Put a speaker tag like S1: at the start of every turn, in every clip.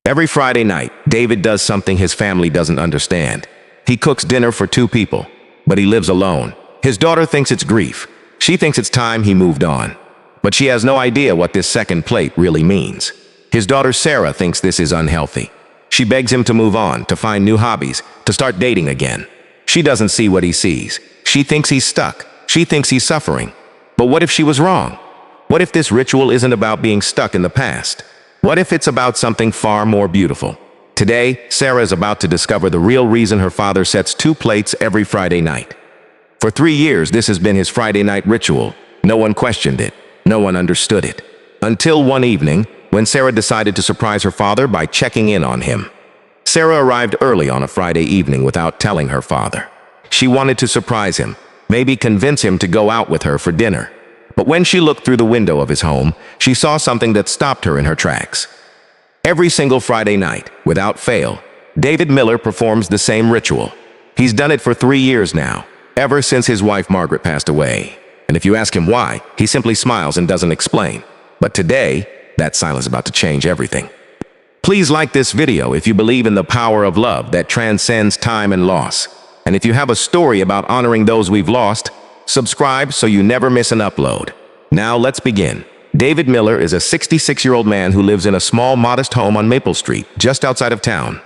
S1: Every Friday night, David does something his family doesn't understand. He cooks dinner for 2 people, but he lives alone. His daughter thinks it's grief. She thinks it's time he moved on. But she has no idea what this second plate really means. His daughter Sarah thinks this is unhealthy. She begs him to move on, to find new hobbies, to start dating again. She doesn't see what he sees. She thinks he's stuck. She thinks he's suffering. But what if she was wrong? What if this ritual isn't about being stuck in the past? What if it's about something far more beautiful? Today, Sarah is about to discover the real reason her father sets 2 plates every Friday night. For 3 years, this has been his Friday night ritual. No one questioned it. No one understood it. Until one evening, when Sarah decided to surprise her father by checking in on him. Sarah arrived early on a Friday evening without telling her father. She wanted to surprise him, maybe convince him to go out with her for dinner. But when she looked through the window of his home, she saw something that stopped her in her tracks. Every single Friday night, without fail, David Miller performs the same ritual. He's done it for 3 years now, ever since his wife Margaret passed away. And if you ask him why, he simply smiles and doesn't explain. But today, that silence is about to change everything. Please like this video if you believe in the power of love that transcends time and loss. And if you have a story about honoring those we've lost, subscribe so you never miss an upload. Now let's begin. David Miller is a 66-year-old man who lives in a small, modest home on Maple Street, just outside of town.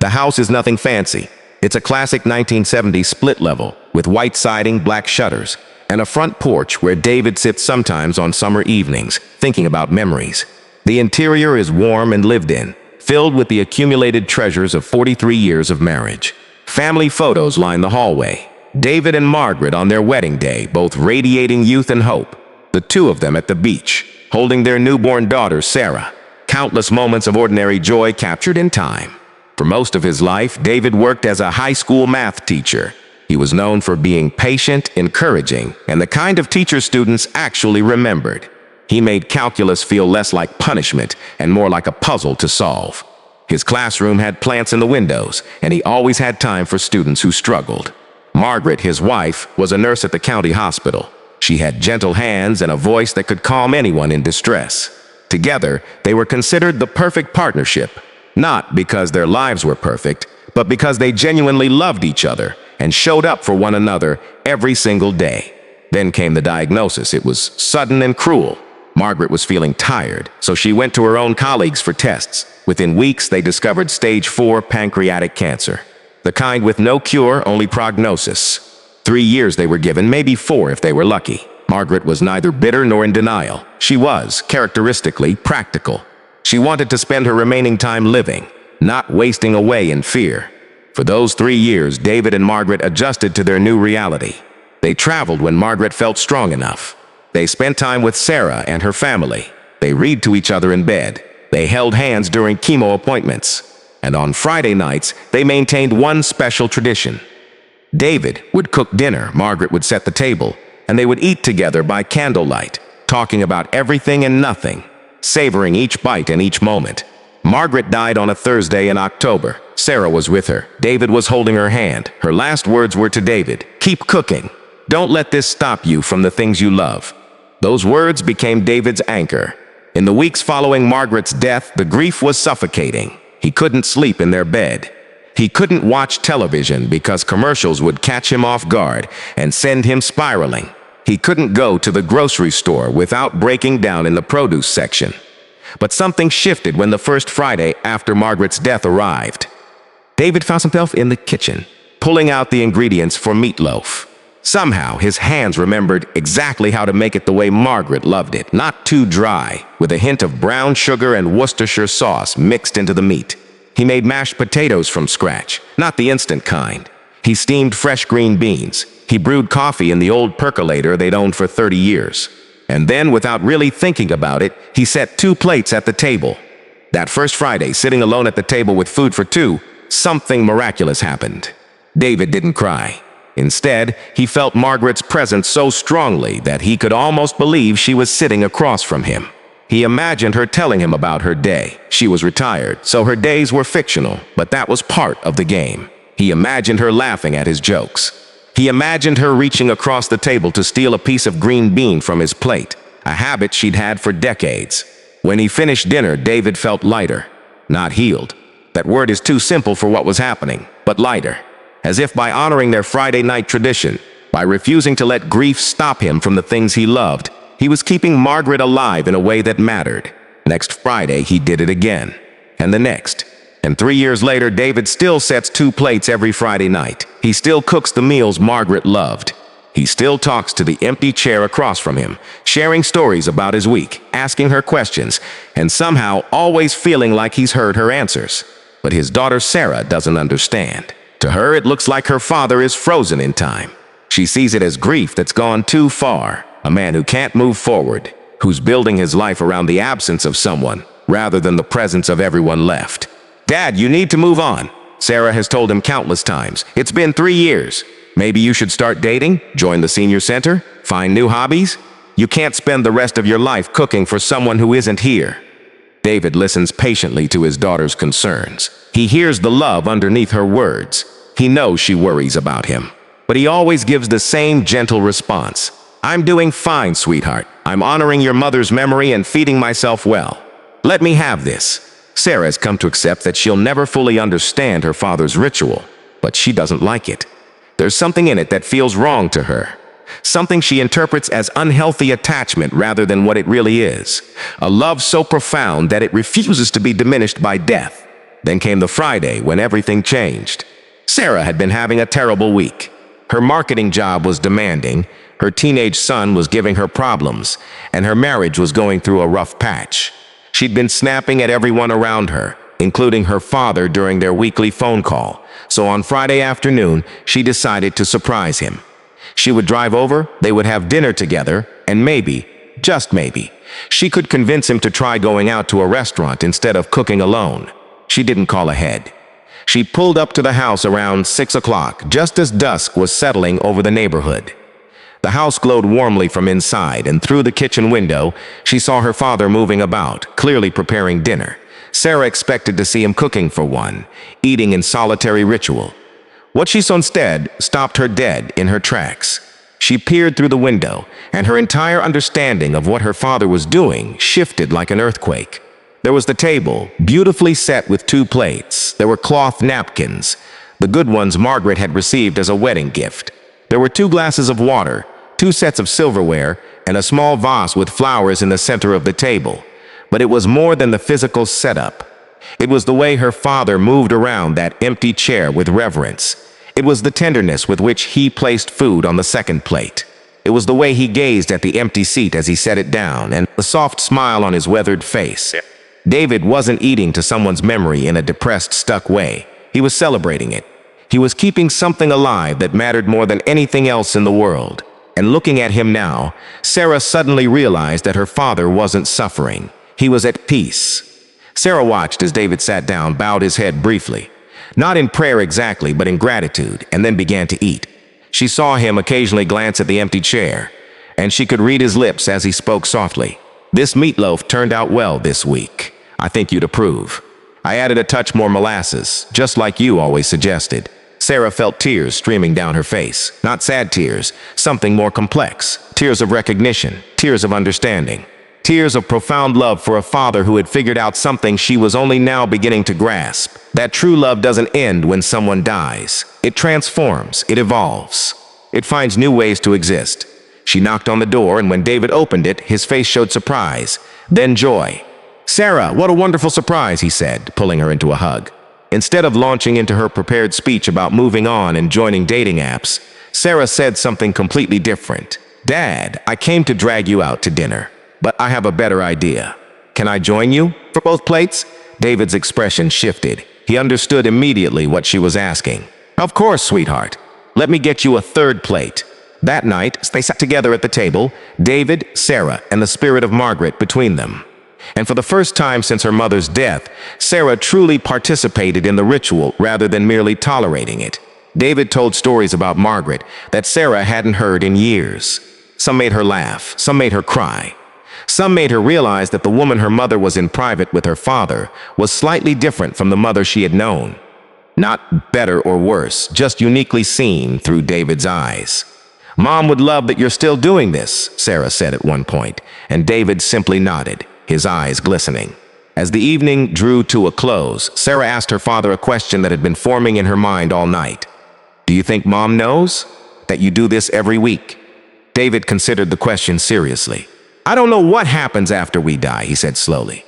S1: The house is nothing fancy. It's a classic 1970s split level, with white siding, black shutters, and a front porch where David sits sometimes on summer evenings, thinking about memories. The interior is warm and lived in, filled with the accumulated treasures of 43 years of marriage. Family photos line the hallway. David and Margaret on their wedding day, both radiating youth and hope. The 2 of them at the beach, holding their newborn daughter, Sarah. Countless moments of ordinary joy captured in time. For most of his life, David worked as a high school math teacher. He was known for being patient, encouraging, and the kind of teacher students actually remembered. He made calculus feel less like punishment and more like a puzzle to solve. His classroom had plants in the windows, and he always had time for students who struggled. Margaret, his wife, was a nurse at the county hospital. She had gentle hands and a voice that could calm anyone in distress. Together, they were considered the perfect partnership, not because their lives were perfect, but because they genuinely loved each other and showed up for one another every single day. Then came the diagnosis. It was sudden and cruel. Margaret was feeling tired, so she went to her own colleagues for tests. Within weeks, they discovered stage 4 pancreatic cancer. The kind with no cure, only prognosis. 3 years they were given, maybe 4 if they were lucky. Margaret was neither bitter nor in denial. She was, characteristically, practical. She wanted to spend her remaining time living, not wasting away in fear. For those 3 years, David and Margaret adjusted to their new reality. They traveled when Margaret felt strong enough. They spent time with Sarah and her family. They read to each other in bed. They held hands during chemo appointments. And on Friday nights, they maintained one special tradition. David would cook dinner, Margaret would set the table, and they would eat together by candlelight, talking about everything and nothing, savoring each bite and each moment. Margaret died on a Thursday in October. Sarah was with her. David was holding her hand. Her last words were to David, "Keep cooking. Don't let this stop you from the things you love." Those words became David's anchor. In the weeks following Margaret's death, the grief was suffocating. He couldn't sleep in their bed. He couldn't watch television because commercials would catch him off guard and send him spiraling. He couldn't go to the grocery store without breaking down in the produce section. But something shifted when the first Friday after Margaret's death arrived. David found himself in the kitchen, pulling out the ingredients for meatloaf. Somehow, his hands remembered exactly how to make it the way Margaret loved it, not too dry, with a hint of brown sugar and Worcestershire sauce mixed into the meat. He made mashed potatoes from scratch, not the instant kind. He steamed fresh green beans. He brewed coffee in the old percolator they'd owned for 30 years. And then, without really thinking about it, he set 2 plates at the table. That first Friday, sitting alone at the table with food for 2, something miraculous happened. David didn't cry. Instead, he felt Margaret's presence so strongly that he could almost believe she was sitting across from him. He imagined her telling him about her day. She was retired, so her days were fictional, but that was part of the game. He imagined her laughing at his jokes. He imagined her reaching across the table to steal a piece of green bean from his plate, a habit she'd had for decades. When he finished dinner, David felt lighter. not healed. That word is too simple for what was happening, but lighter. As if by honoring their Friday night tradition, by refusing to let grief stop him from the things he loved, he was keeping Margaret alive in a way that mattered. Next Friday, he did it again. And the next. And 3 years later, David still sets 2 plates every Friday night. He still cooks the meals Margaret loved. He still talks to the empty chair across from him, sharing stories about his week, asking her questions, and somehow always feeling like he's heard her answers. But his daughter Sarah doesn't understand. To her, it looks like her father is frozen in time. She sees it as grief that's gone too far, a man who can't move forward, who's building his life around the absence of someone, rather than the presence of everyone left. "Dad, you need to move on," Sarah has told him countless times. "It's been 3 years. Maybe you should start dating, join the senior center, find new hobbies. You can't spend the rest of your life cooking for someone who isn't here." David listens patiently to his daughter's concerns. He hears the love underneath her words. He knows she worries about him. But he always gives the same gentle response. "I'm doing fine, sweetheart. I'm honoring your mother's memory and feeding myself well. Let me have this." Sarah has come to accept that she'll never fully understand her father's ritual, but she doesn't like it. There's something in it that feels wrong to her. Something she interprets as unhealthy attachment rather than what it really is. A love so profound that it refuses to be diminished by death. Then came the Friday when everything changed. Sarah had been having a terrible week. Her marketing job was demanding, her teenage son was giving her problems, and her marriage was going through a rough patch. She'd been snapping at everyone around her, including her father during their weekly phone call. So on Friday afternoon, she decided to surprise him. She would drive over, they would have dinner together, and maybe, just maybe, she could convince him to try going out to a restaurant instead of cooking alone. She didn't call ahead. She pulled up to the house around 6 o'clock, just as dusk was settling over the neighborhood. The house glowed warmly from inside, and through the kitchen window, she saw her father moving about, clearly preparing dinner. Sarah expected to see him cooking for one, eating in solitary ritual. What she saw instead stopped her dead in her tracks. She peered through the window, and her entire understanding of what her father was doing shifted like an earthquake. There was the table, beautifully set with 2 plates. There were cloth napkins, the good ones Margaret had received as a wedding gift. There were 2 glasses of water, 2 sets of silverware, and a small vase with flowers in the center of the table. But it was more than the physical setup. It was the way her father moved around that empty chair with reverence. It was the tenderness with which he placed food on the second plate. It was the way he gazed at the empty seat as he set it down, and the soft smile on his weathered face. David wasn't eating to someone's memory in a depressed, stuck way. He was celebrating it. He was keeping something alive that mattered more than anything else in the world. And looking at him now, Sarah suddenly realized that her father wasn't suffering. He was at peace. Sarah watched as David sat down, bowed his head briefly. Not in prayer exactly, but in gratitude, and then began to eat. She saw him occasionally glance at the empty chair, and she could read his lips as he spoke softly. "This meatloaf turned out well this week. I think you'd approve. I added a touch more molasses, just like you always suggested." Sarah felt tears streaming down her face. Not sad tears, something more complex. Tears of recognition, tears of understanding. Tears of profound love for a father who had figured out something she was only now beginning to grasp. That true love doesn't end when someone dies. It transforms, it evolves. It finds new ways to exist. She knocked on the door, and when David opened it, his face showed surprise, then joy. "Sarah, what a wonderful surprise," he said, pulling her into a hug. Instead of launching into her prepared speech about moving on and joining dating apps, Sarah said something completely different. "Dad, I came to drag you out to dinner, but I have a better idea. Can I join you for both plates?" David's expression shifted. He understood immediately what she was asking. "Of course, sweetheart. Let me get you a 3rd plate." That night, they sat together at the table, David, Sarah, and the spirit of Margaret between them. And for the first time since her mother's death, Sarah truly participated in the ritual rather than merely tolerating it. David told stories about Margaret that Sarah hadn't heard in years. Some made her laugh, some made her cry. Some made her realize that the woman her mother was in private with her father was slightly different from the mother she had known. Not better or worse, just uniquely seen through David's eyes. "Mom would love that you're still doing this," Sarah said at one point, and David simply nodded, his eyes glistening. As the evening drew to a close, Sarah asked her father a question that had been forming in her mind all night. "Do you think Mom knows that you do this every week?" David considered the question seriously. "I don't know what happens after we die," he said slowly.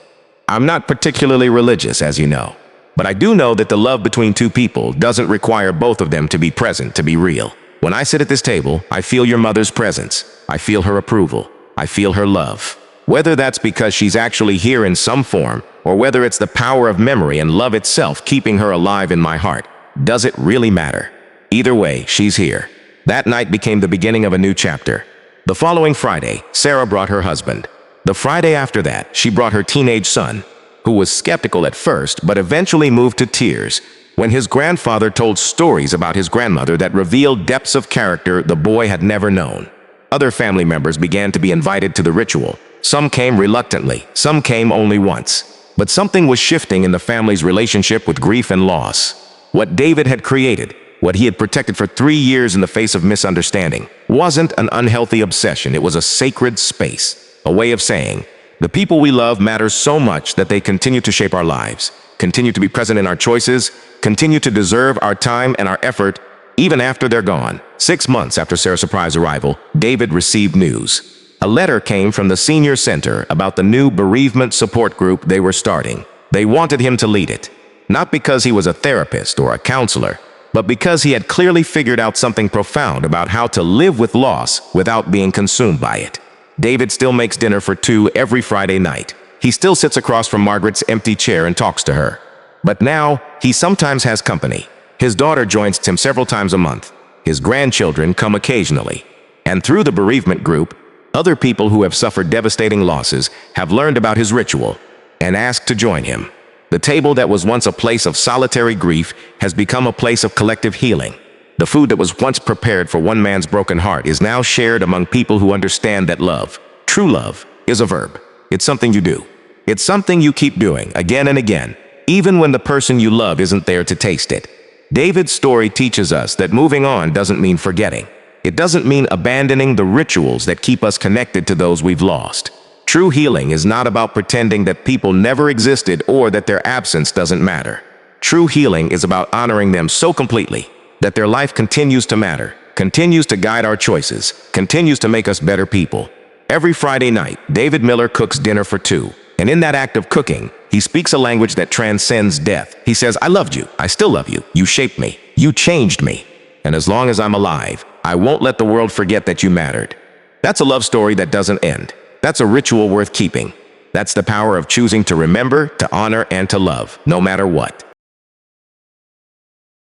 S1: "I'm not particularly religious, as you know. But I do know that the love between two people doesn't require both of them to be present to be real. When I sit at this table, I feel your mother's presence. I feel her approval. I feel her love. Whether that's because she's actually here in some form, or whether it's the power of memory and love itself keeping her alive in my heart, does it really matter? Either way, she's here." That night became the beginning of a new chapter. The following Friday, Sarah brought her husband. The Friday after that, she brought her teenage son, who was skeptical at first but eventually moved to tears when his grandfather told stories about his grandmother that revealed depths of character the boy had never known. Other family members began to be invited to the ritual. Some came reluctantly, some came only once. But something was shifting in the family's relationship with grief and loss. What David had created, what he had protected for 3 years in the face of misunderstanding, wasn't an unhealthy obsession. It was a sacred space, a way of saying, the people we love matter so much that they continue to shape our lives, continue to be present in our choices, continue to deserve our time and our effort, even after they're gone. 6 months after Sarah's surprise arrival, David received news. A letter came from the senior center about the new bereavement support group they were starting. They wanted him to lead it, not because he was a therapist or a counselor, but because he had clearly figured out something profound about how to live with loss without being consumed by it. David still makes dinner for 2 every Friday night. He still sits across from Margaret's empty chair and talks to her. But now, he sometimes has company. His daughter joins him several times a month. His grandchildren come occasionally. And through the bereavement group, other people who have suffered devastating losses have learned about his ritual and asked to join him. The table that was once a place of solitary grief has become a place of collective healing. The food that was once prepared for one man's broken heart is now shared among people who understand that love, true love, is a verb. It's something you do. It's something you keep doing again and again, even when the person you love isn't there to taste it. David's story teaches us that moving on doesn't mean forgetting. It doesn't mean abandoning the rituals that keep us connected to those we've lost. True healing is not about pretending that people never existed or that their absence doesn't matter. True healing is about honoring them so completely that their life continues to matter, continues to guide our choices, continues to make us better people. Every Friday night, David Miller cooks dinner for 2, and in that act of cooking, he speaks a language that transcends death. He says, "I loved you. I still love you. You shaped me. You changed me. And as long as I'm alive, I won't let the world forget that you mattered." That's a love story that doesn't end. That's a ritual worth keeping. That's the power of choosing to remember, to honor, and to love, no matter what.